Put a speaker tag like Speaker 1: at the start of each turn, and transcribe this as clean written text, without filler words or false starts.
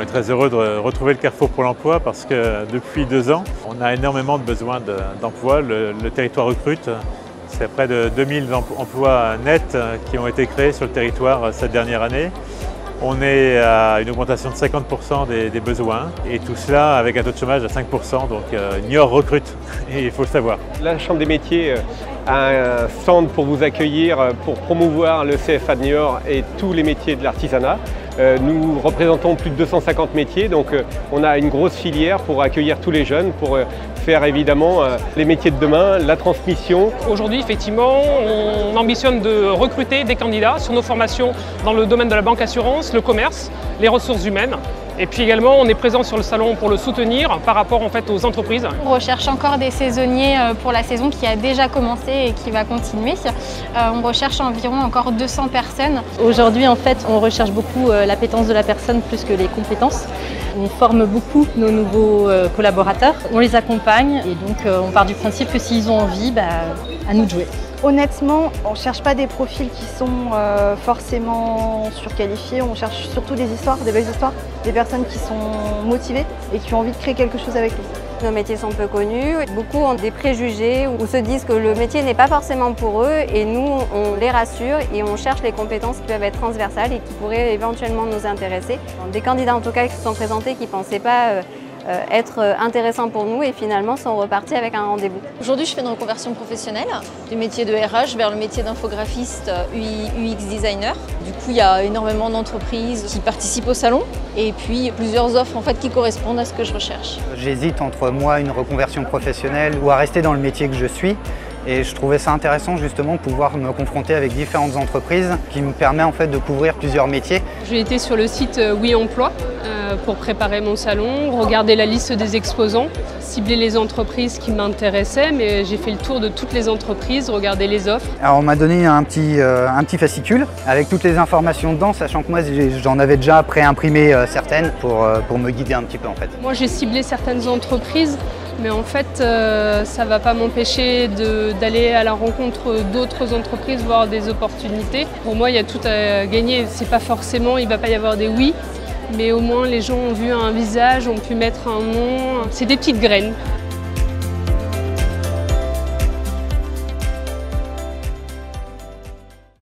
Speaker 1: On est très heureux de retrouver le Carrefour pour l'emploi parce que depuis 2 ans, on a énormément de besoins d'emploi. Le territoire recrute. C'est près de 2000 emplois nets qui ont été créés sur le territoire cette dernière année. On est à une augmentation de 50% des besoins et tout cela avec un taux de chômage à 5%, donc Niort recrute et il faut le savoir.
Speaker 2: La Chambre des métiers a un stand pour vous accueillir, pour promouvoir le CFA de Niort et tous les métiers de l'artisanat. Nous représentons plus de 250 métiers, donc on a une grosse filière pour accueillir tous les jeunes, pour faire évidemment les métiers de demain, la transmission.
Speaker 3: Aujourd'hui, effectivement, on ambitionne de recruter des candidats sur nos formations dans le domaine de la banque assurance, le commerce, les ressources humaines. Et puis également, on est présent sur le salon pour le soutenir par rapport aux entreprises.
Speaker 4: On recherche encore des saisonniers pour la saison qui a déjà commencé et qui va continuer. On recherche environ encore 200 personnes.
Speaker 5: Aujourd'hui, en fait, on recherche beaucoup l'appétence de la personne plus que les compétences. On forme beaucoup nos nouveaux collaborateurs, on les accompagne et donc on part du principe que s'ils ont envie, à nous de jouer.
Speaker 6: Honnêtement, on ne cherche pas des profils qui sont forcément surqualifiés, on cherche surtout des histoires, des belles histoires, des personnes qui sont motivées et qui ont envie de créer quelque chose avec nous.
Speaker 7: Nos métiers sont peu connus, beaucoup ont des préjugés ou se disent que le métier n'est pas forcément pour eux et nous on les rassure et on cherche les compétences qui peuvent être transversales et qui pourraient éventuellement nous intéresser. Des candidats en tout cas qui se sont présentés qui ne pensaient pas être intéressants pour nous et finalement sont repartis avec un rendez-vous.
Speaker 8: Aujourd'hui, je fais une reconversion professionnelle du métier de RH vers le métier d'infographiste UX designer. Du coup, il y a énormément d'entreprises qui participent au salon et puis plusieurs offres en fait qui correspondent à ce que je recherche.
Speaker 9: J'hésite entre moi, une reconversion professionnelle ou à rester dans le métier que je suis. Et je trouvais ça intéressant justement de pouvoir me confronter avec différentes entreprises qui me permet en fait de couvrir plusieurs métiers.
Speaker 3: J'ai été sur le site Oui Emploi pour préparer mon salon, regarder la liste des exposants, cibler les entreprises qui m'intéressaient, mais j'ai fait le tour de toutes les entreprises, regarder les offres.
Speaker 9: Alors on m'a donné un petit fascicule avec toutes les informations dedans, sachant que moi j'en avais déjà pré-imprimé certaines pour me guider un petit peu en fait.
Speaker 3: Moi j'ai ciblé certaines entreprises. Mais en fait, ça ne va pas m'empêcher d'aller à la rencontre d'autres entreprises, voir des opportunités. Pour moi, il y a tout à gagner. C'est pas forcément, il ne va pas y avoir des oui, mais au moins les gens ont vu un visage, ont pu mettre un nom. C'est des petites graines.